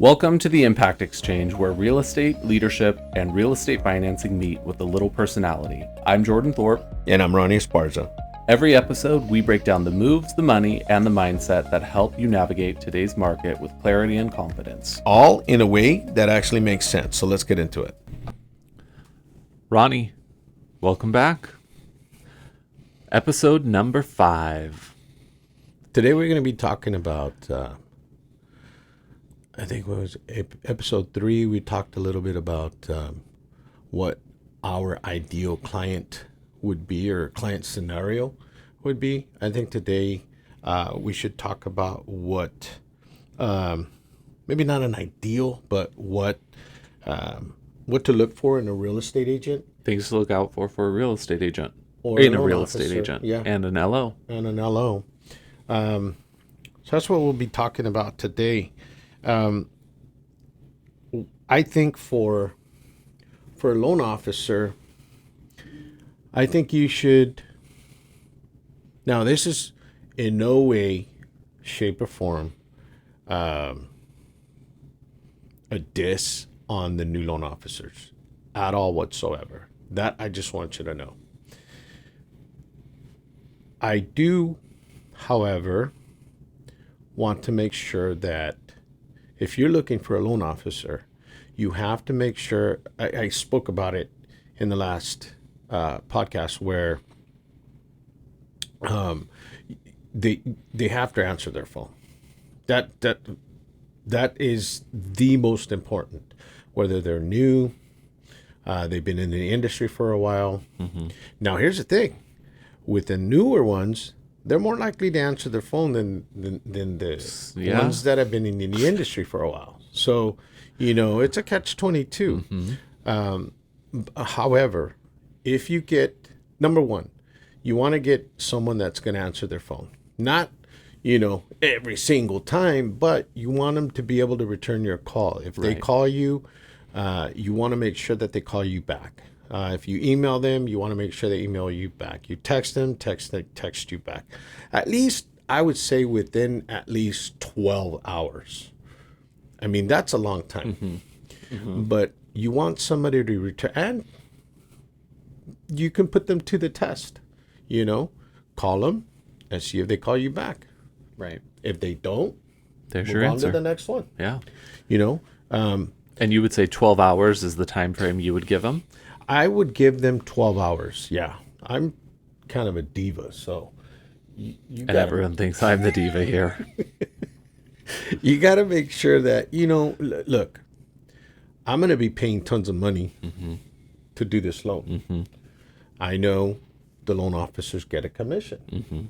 Welcome to the Impact Exchange, where real estate, leadership, and real estate financing meet with a little personality. I'm Jordan Thorpe. And I'm Ronnie Esparza. Every episode, we break down the moves, the money, and the mindset that help you navigate today's market with clarity and confidence. All in a way that actually makes sense. So let's get into it. Ronnie, welcome back. Episode number 5. Today we're going to be talking about, I think it was episode 3. We talked a little bit about what our ideal client would be, or client scenario would be. I think today we should talk about what, maybe not an ideal, but what to look for in a real estate agent. Things to look out for a real estate agent. Or in a loan real officer, estate agent. yeah. And an LO. And an LO. So that's what we'll be talking about today. I think for a loan officer, I think you should. Now, this is in no way, shape, or form a diss on the new loan officers at all whatsoever. That I just want you to know. I do, however, want to make sure that if you're looking for a loan officer, you have to make sure. I spoke about it in the last podcast where they have to answer their phone. That is the most important. Whether they're new, they've been in the industry for a while. Mm-hmm. Now, here's the thing. With the newer ones, they're more likely to answer their phone than the ones that have been in the industry for a while. So, it's a catch-22. Mm-hmm. However, if you get, number one, you want to get someone that's going to answer their phone. Not, every single time, but you want them to be able to return your call. If they call you, you want to make sure that they call you back. If you email them, you want to make sure they email you back. You text them, text you back. At least, I would say within at least 12 hours. I mean, that's a long time. Mm-hmm. Mm-hmm. But you want somebody to return, and you can put them to the test. Call them and see if they call you back. Right. If they don't, there's move your on answer. to the next one. Yeah. And you would say 12 hours is the time frame you would give them? I would give them 12 hours. Yeah. I'm kind of a diva, so and everyone thinks I'm the diva here. You got to make sure that, look, I'm going to be paying tons of money to do this loan. Mm-hmm. I know the loan officers get a commission. Mm-hmm.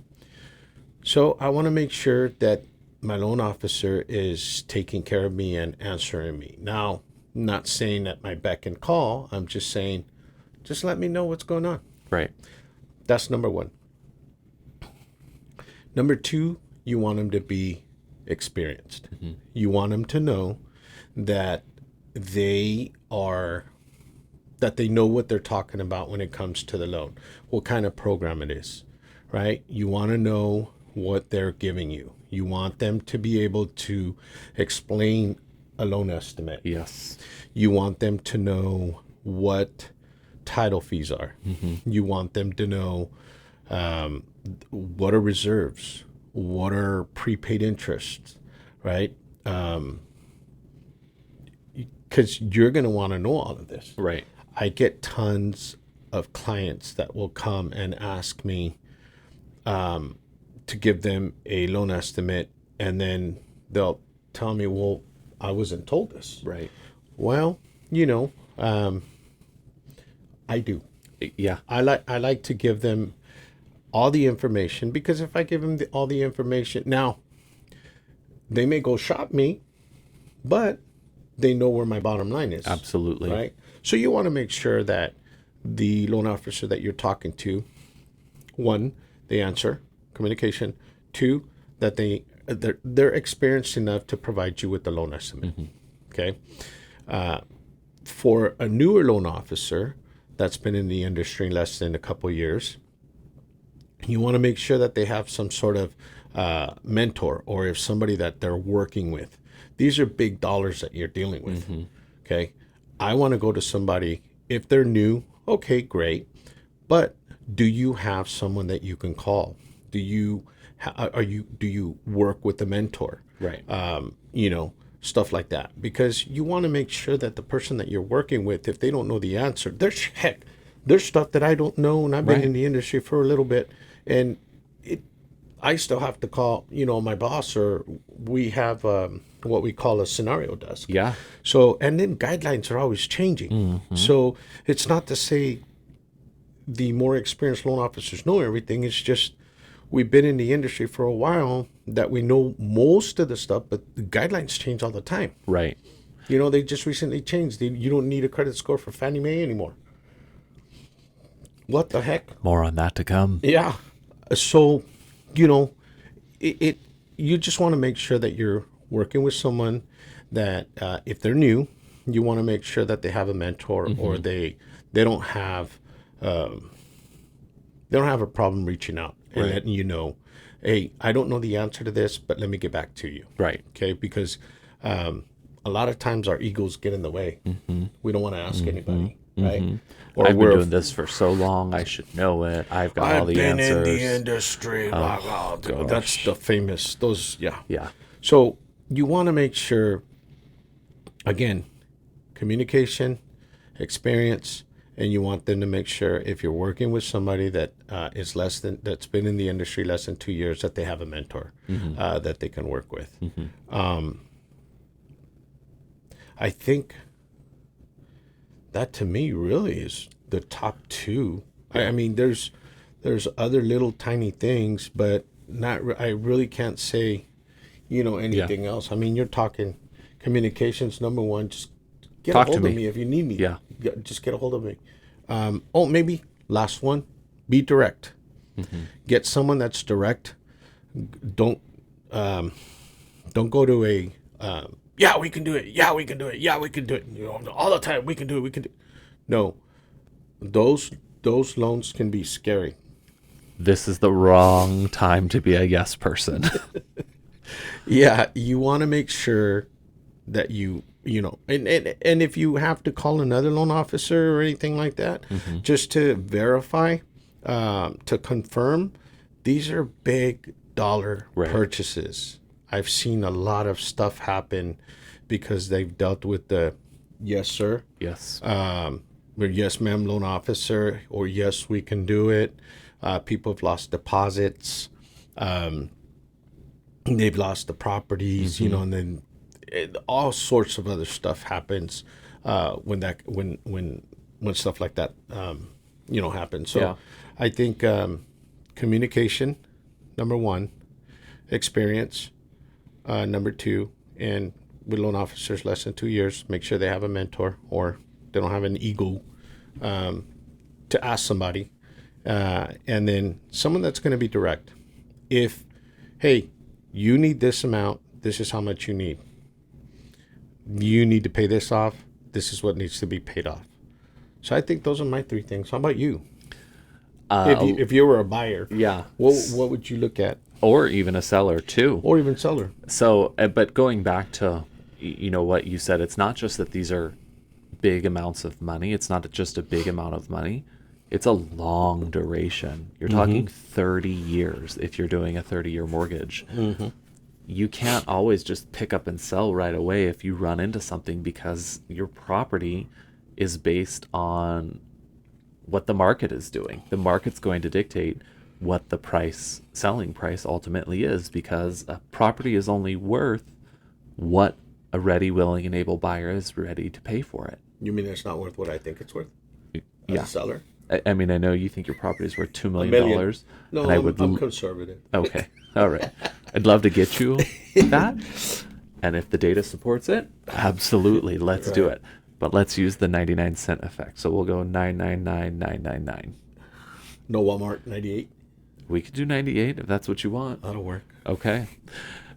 So I want to make sure that my loan officer is taking care of me and answering me. Now, I'm not saying that my beck and call. I'm just saying, just let me know what's going on. Right. That's number one. Number two, you want them to be experienced. Mm-hmm. You want them to know that they know what they're talking about when it comes to the loan, what kind of program it is, right? You want to know what they're giving you. You want them to be able to explain a loan estimate. Yes. You want them to know what title fees are. Mm-hmm. You want them to know what are reserves, what are prepaid interests, right? Because you're going to want to know all of this. Right. I get tons of clients that will come and ask me to give them a loan estimate, and then they'll tell me, well, I wasn't told this. Right. Well, I do. Yeah. I like to give them all the information, because if I give them all the information, now they may go shop me, but they know where my bottom line is. Absolutely. Right. So you want to make sure that the loan officer that you're talking to, one, they answer communication. Two, that they're experienced enough to provide you with the loan estimate. Mm-hmm. Okay. For a newer loan officer that's been in the industry less than a couple of years, you want to make sure that they have some sort of mentor, or if somebody that they're working with These are big dollars that you're dealing with. Okay. I want to go to somebody, if they're new, okay, great. But do you have someone that you can call? Do you work with a mentor? Right. Stuff like that. Because you want to make sure that the person that you're working with, if they don't know the answer, there's stuff that I don't know, and I've been in the industry for a little bit, and I still have to call, my boss, or we have what we call a scenario desk. Yeah. So, and then guidelines are always changing. So it's not to say the more experienced loan officers know everything. It's just we've been in the industry for a while that we know most of the stuff, but the guidelines change all the time. Right. They just recently changed. You don't need a credit score for Fannie Mae anymore. What the heck? More on that to come. Yeah. So, you just want to make sure that you're working with someone that if they're new, you want to make sure that they have a mentor, or they don't have a problem reaching out and letting you know, hey, I don't know the answer to this, but let me get back to you. Right. Okay. Because a lot of times our egos get in the way. We don't want to ask anybody. Right. Or I've been doing this for so long, I should know it. I've got all the answers. I've been in the industry. That's the famous, Yeah. So you want to make sure, again, communication, experience, and you want them to make sure if you're working with somebody that that's been in the industry less than 2 years, that they have a mentor that they can work with. I think that to me really is the top two. I mean, there's other little tiny things, but I really can't say, anything else. I mean, you're talking communications, number one. Just get a hold of me if you need me. Yeah. Just get a hold of me. Maybe last one, be direct. Get someone that's direct. Don't go to a yeah, we can do it. Yeah, we can do it. Yeah, we can do it. All the time, we can do it. We can do it. No, those loans can be scary. This is the wrong time to be a yes person. Yeah, you want to make sure that and if you have to call another loan officer or anything like that, just to verify, to confirm, these are big dollar purchases. I've seen a lot of stuff happen because they've dealt with the yes, sir. Yes. Or yes, ma'am, loan officer, or yes, we can do it. People have lost deposits. They've lost the properties, and then all sorts of other stuff happens when stuff like that, happens. So I think communication, number one, experience, number two, and with loan officers less than 2 years, make sure they have a mentor or they don't have an ego to ask somebody. And then someone that's going to be direct. If, hey, you need this amount, this is how much you need. You need to pay this off. This is what needs to be paid off. So I think those are my three things. How about you? If you were a buyer, what would you look at? Or even a seller too. Or even seller. So, but going back to, what you said, it's not just that these are big amounts of money. It's not just a big amount of money. It's a long duration. You're talking 30 years if you're doing a 30-year mortgage. You can't always just pick up and sell right away if you run into something, because your property is based on what the market is doing. The market's going to dictate what the selling price ultimately is, because a property is only worth what a ready, willing, and able buyer is ready to pay for it. You mean it's not worth what I think it's worth? Yeah. As a seller? I mean, I know you think your property is worth $2 million. No, and I'm conservative. Okay. All right. I'd love to get you that. And if the data supports it, absolutely, let's do it. But let's use the 99-cent effect. So we'll go 999,999. No Walmart 98? We could do 98 if that's what you want. That'll work. Okay.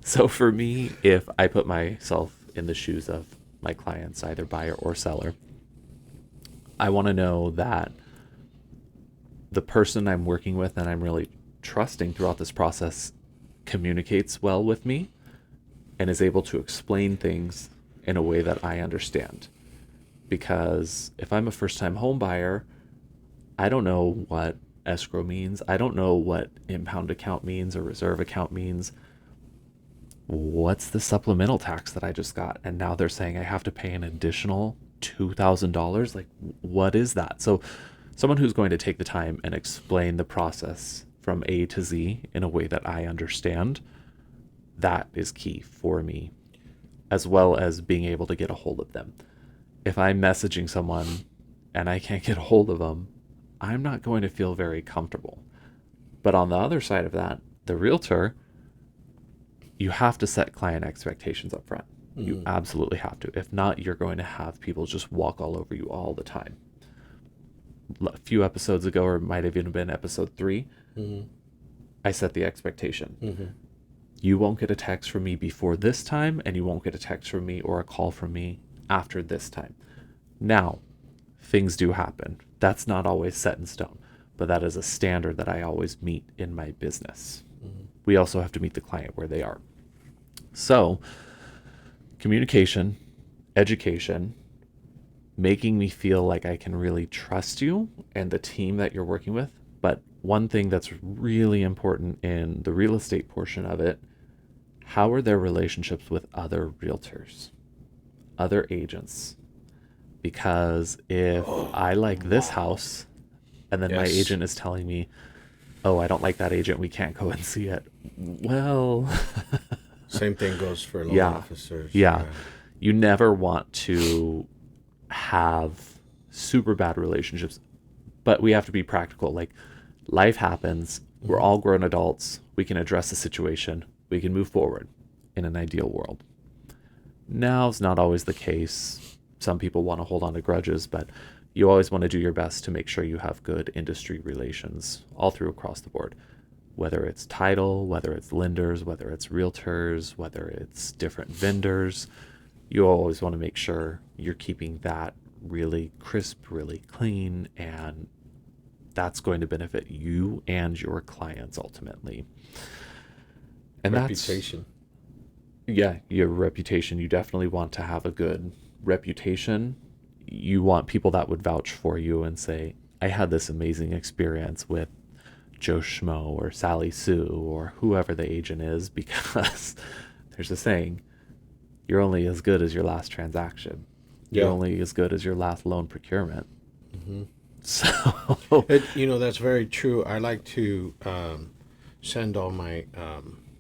So for me, if I put myself in the shoes of my clients, either buyer or seller, I want to know that the person I'm working with and I'm really trusting throughout this process communicates well with me and is able to explain things in a way that I understand. Because if I'm a first-time home buyer, I don't know what escrow means. I don't know what impound account means or reserve account means. What's the supplemental tax that I just got? And now they're saying I have to pay an additional $2,000. Like, what is that? So someone who's going to take the time and explain the process from A to Z in a way that I understand, that is key for me, as well as being able to get a hold of them. If I'm messaging someone and I can't get a hold of them, I'm not going to feel very comfortable. But on the other side of that, the realtor, you have to set client expectations up front. You absolutely have to. If not, you're going to have people just walk all over you all the time. A few episodes ago, or it might have even been episode 3, I set the expectation. You won't get a text from me before this time, and you won't get a text from me or a call from me after this time. Now, things do happen. That's not always set in stone, but that is a standard that I always meet in my business. We also have to meet the client where they are. So, communication, education, making me feel like I can really trust you and the team that you're working with. But one thing that's really important in the real estate portion of it, how are their relationships with other realtors, other agents? Because if I like this house and then my agent is telling me, oh, I don't like that agent, we can't go and see it. Well, Same thing goes for loan officers. Yeah. You never want to have super bad relationships, but we have to be practical. Like, life happens. We're all grown adults. We can address the situation. We can move forward in an ideal world. Now it's not always the case. Some people want to hold on to grudges, but you always want to do your best to make sure you have good industry relations all through across the board. Whether it's title, whether it's lenders, whether it's realtors, whether it's different vendors, you always want to make sure you're keeping that really crisp, really clean, and that's going to benefit you and your clients ultimately. And reputation. Your reputation. You definitely want to have a good reputation. You want people that would vouch for you and say, I had this amazing experience with Joe Schmo or Sally Sue or whoever the agent is, because there's a saying, you're only as good as your last transaction. You're only as good as your last loan procurement. So, that's very true. I like to send all my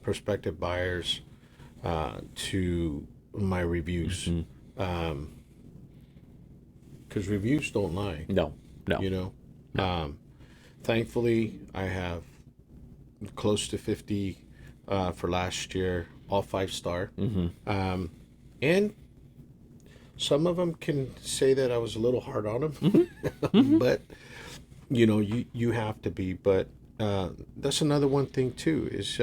prospective buyers to my reviews. Because reviews don't lie. No. Thankfully, I have close to 50 for last year, all 5-star. And some of them can say that I was a little hard on them, but you have to be. But that's another one thing too, is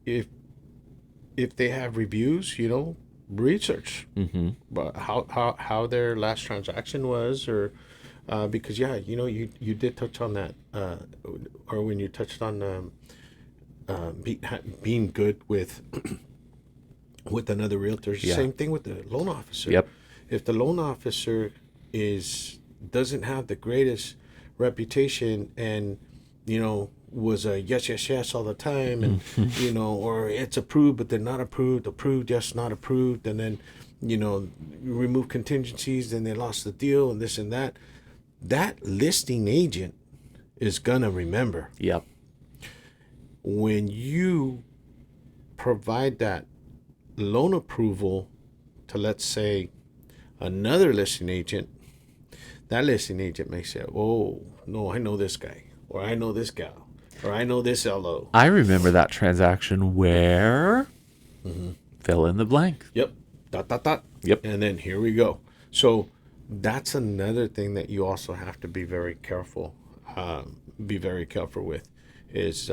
if they have reviews, research but how their last transaction was, or because you did touch on that, or when you touched on being good with another realtor. Same thing with the loan officer. If the loan officer doesn't have the greatest reputation, and was a yes all the time, and or it's approved but they're not approved, yes, not approved, and then remove contingencies, then they lost the deal and this and that listing agent is gonna remember. When you provide that loan approval to, let's say, another listing agent, that listing agent may say, oh no, I know this guy, or I know this gal, or I know this LO. I remember that transaction where fill in the blank. Yep. ... Yep. And then here we go. So that's another thing that you also have to be very careful with, is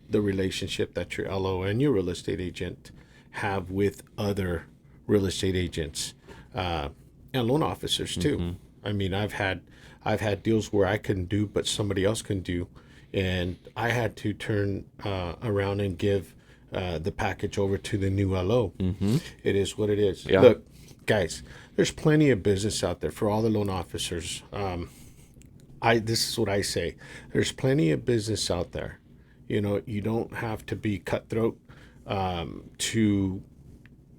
the relationship that your LO and your real estate agent have with other real estate agents and loan officers too. I mean, I've had deals where I couldn't do, but somebody else can do, and I had to turn around and give the package over to the new LO. It is what it is. Yeah. Look, guys, there's plenty of business out there for all the loan officers. This is what I say. There's plenty of business out there. You know, you don't have to be cutthroat to,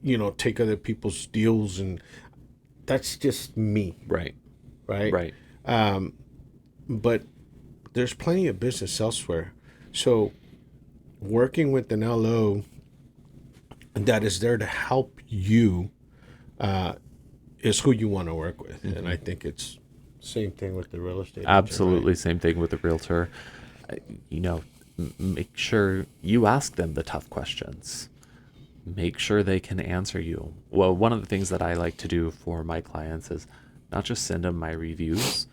you know, take other people's deals, and that's just me. Right. Right. But there's plenty of business elsewhere. So working with an LO that is there to help you is who you want to work with. And I think it's same thing with the real estate agent, Absolutely. right? Same thing with the realtor. You know, make sure you ask them the tough questions. Make sure they can answer you. Well, one of the things that I like to do for my clients is not just send them my reviews.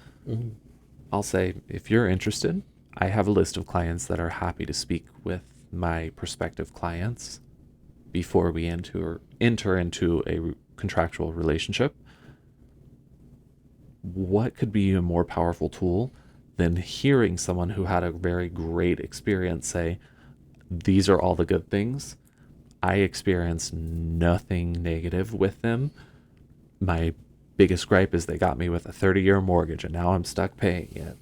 I'll say, if you're interested, I have a list of clients that are happy to speak with my prospective clients before we enter into a contractual relationship. What could be a more powerful tool than hearing someone who had a very great experience say, these are all the good things. I experienced nothing negative with them. My biggest gripe is they got me with a 30-year mortgage and now I'm stuck paying it.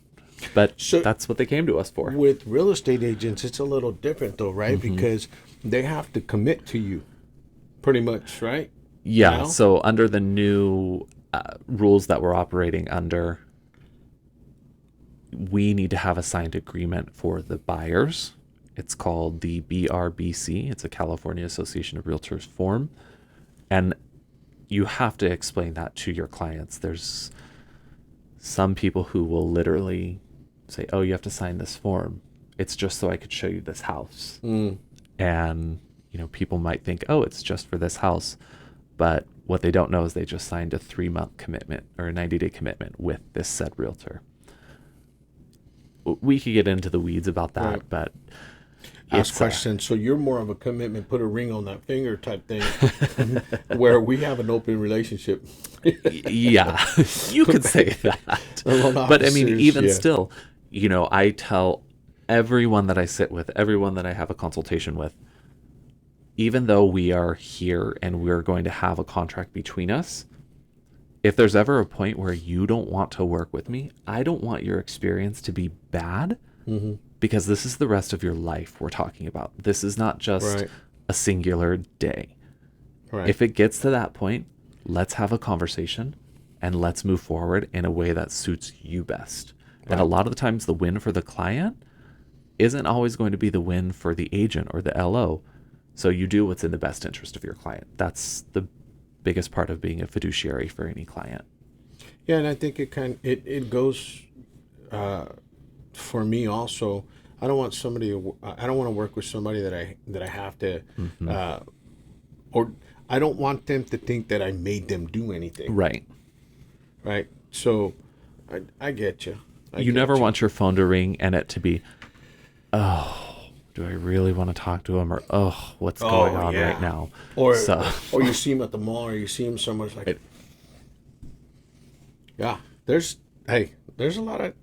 But that's what they came to us for. With real estate agents, it's a little different though, right? Because they have to commit to you pretty much, right? Yeah. Now? So under the new rules that we're operating under, we need to have a signed agreement for the buyers. It's called the BRBC. It's a California Association of Realtors form. And you have to explain that to your clients. There's some people who will literally say, oh, you have to sign this form. It's just so I could show you this house. And, you know, people might think, oh, it's just for this house. But what they don't know is they just signed a 3-month commitment or a 90-day commitment with this said realtor. We could get into the weeds about that, Right. but Ask questions. So you're more of a commitment, put a ring on that finger type thing, where we have an open relationship. yeah, you could say that. But I mean, even still, you know, I tell everyone that I sit with, everyone that I have a consultation with, even though we are here and we're going to have a contract between us, if there's ever a point where you don't want to work with me, I don't want your experience to be bad. Because this is the rest of your life we're talking about. This is not just a singular day. If it gets to that point, let's have a conversation and let's move forward in a way that suits you best. And a lot of the times the win for the client isn't always going to be the win for the agent or the LO. So you do what's in the best interest of your client. That's the biggest part of being a fiduciary for any client. Yeah, and I think it goes for me also. I don't want I don't want to work with somebody that I have to, or I don't want them to think that I made them do anything. Right. So I get you. You never want your phone to ring and it to be, oh, do I really want to talk to him? Or, oh, what's going on right now? Or you see him at the mall, or you see him somewhere. It's like, there's a lot of.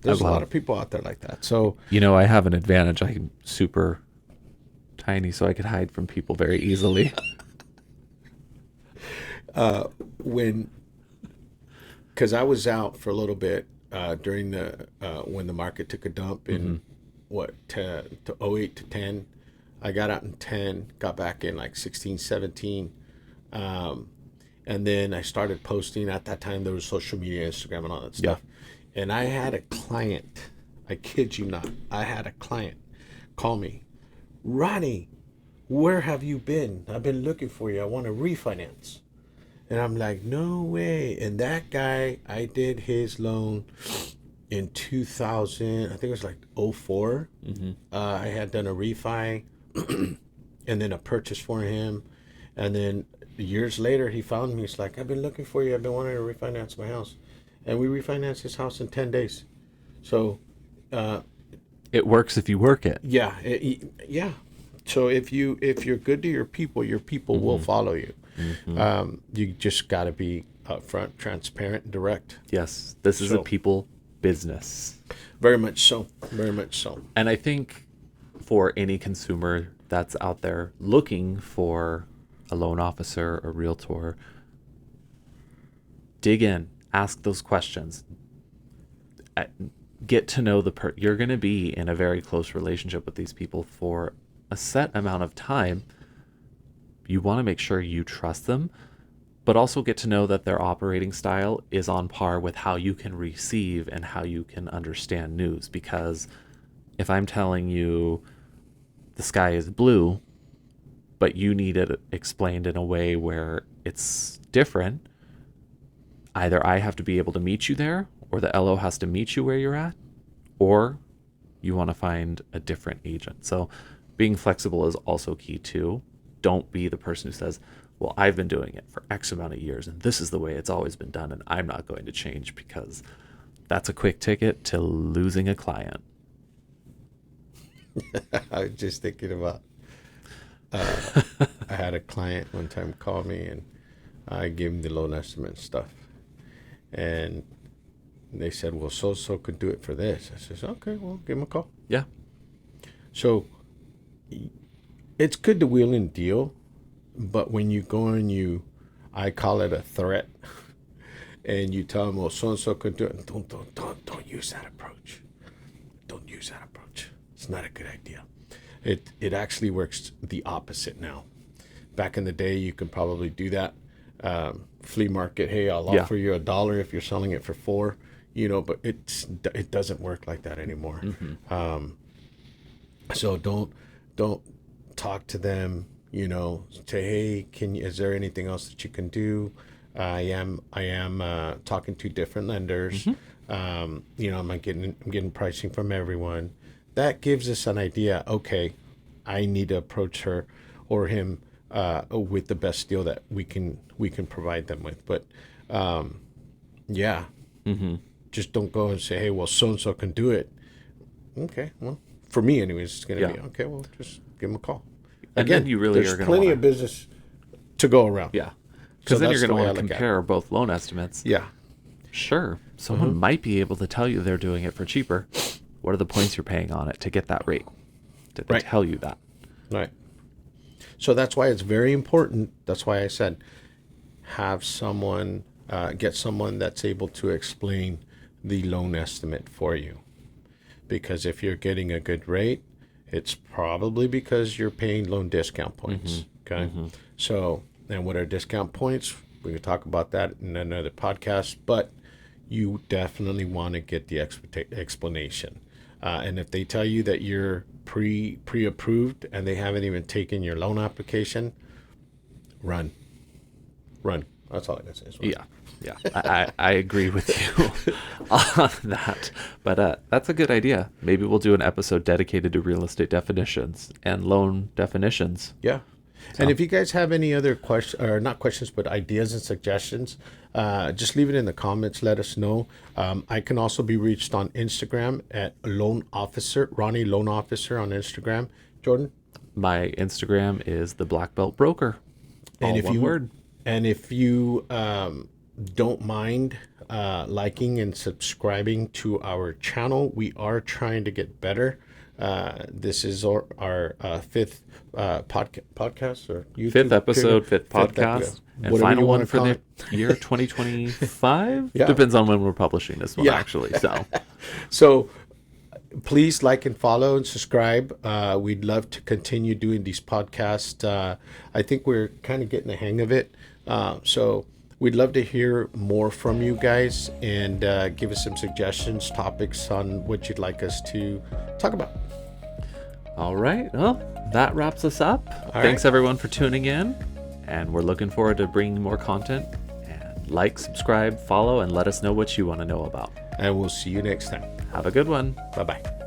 There's a lot of people out there like that. So, you know, I have an advantage. I'm super tiny, so I could hide from people very easily. Because I was out for a little bit during the when the market took a dump in to 08 to 10. I got out in 10, got back in like 16, 17. And then I started posting. At that time, there was social media, Instagram, and all that stuff. And I had a client, I kid you not, I had a client call me, Ronnie, where have you been? I've been looking for you. I want to refinance. And I'm like, no way. And that guy, I did his loan in 2000, I think it was like 04. I had done a refi and then a purchase for him. And then years later, he found me. He's like, I've been looking for you. I've been wanting to refinance my house. And we refinanced his house in 10 days. So it works if you work it. Yeah. So if you're good to your people will follow you. You just got to be upfront, transparent, and direct. Yes. This is a people business. Very much so. Very much so. And I think for any consumer that's out there looking for a loan officer, a realtor, dig in, ask those questions, get to know you're going to be in a very close relationship with these people for a set amount of time. You want to make sure you trust them, but also get to know that their operating style is on par with how you can receive and how you can understand news. Because if I'm telling you the sky is blue, but you need it explained in a way where it's different, either I have to be able to meet you there, or the LO has to meet you where you're at, or you want to find a different agent. So being flexible is also key too. Don't be the person who says, well, I've been doing it for X amount of years and this is the way it's always been done and I'm not going to change, because that's a quick ticket to losing a client. I was just thinking about, I had a client one time call me and I gave him the loan estimate and stuff. And they said, well, so could do it for this. I says, okay, well, give him a call. Yeah. So it's good to wheel and deal, but when you go and I call it a threat, and you tell them, well, so-and-so could do it, don't use that approach. Don't use that approach. It's not a good idea. It actually works the opposite now. Back in the day, you could probably do that. Flea market, hey, I'll offer you $1 if you're selling it for $4, but it doesn't work like that anymore. Mm-hmm. So don't talk to them, say, hey, is there anything else that you can do? I am talking to different lenders. Mm-hmm. I'm getting pricing from everyone. That gives us an idea. Okay, I need to approach her or him with the best deal that we can provide them with. But mm-hmm. Just don't go and say, hey, well, so and so can do it. Okay, well, for me, anyways, it's gonna be okay. Well, just give them a call. And again, you really there's plenty of business to go around. Yeah, because then you're going to want to compare both loan estimates. Yeah, sure. Someone might be able to tell you they're doing it for cheaper. What are the points you're paying on it to get that rate? Did they tell you that? Right. So that's why it's very important. That's why I said have someone, get someone that's able to explain the loan estimate for you. Because if you're getting a good rate, it's probably because you're paying loan discount points. Mm-hmm. Okay. Mm-hmm. So, and what are discount points? We can talk about that in another podcast, but you definitely want to get the explanation. And if they tell you that you're pre-approved and they haven't even taken your loan application, run. That's all I can say. Yeah. I agree with you on that. But that's a good idea. Maybe we'll do an episode dedicated to real estate definitions and loan definitions. Yeah. So. And if you guys have any other questions, or not questions, but ideas and suggestions, just leave it in the comments. Let us know. I can also be reached on Instagram at Ronnie Loan Officer on Instagram. Jordan? My Instagram is the Black Belt Broker. And if you don't mind liking and subscribing to our channel, we are trying to get better. This is our fifth podcast or YouTube fifth episode, fifth podcast, and final one for the year 2025. Yeah. Depends on when we're publishing this one, actually. So please like and follow and subscribe. We'd love to continue doing these podcasts. I think we're kind of getting the hang of it. So we'd love to hear more from you guys and give us some suggestions, topics on what you'd like us to talk about. All right. Well, that wraps us up. Thanks, everyone, for tuning in. And we're looking forward to bringing more content. And like, subscribe, follow, and let us know what you want to know about. And we'll see you next time. Have a good one. Bye-bye.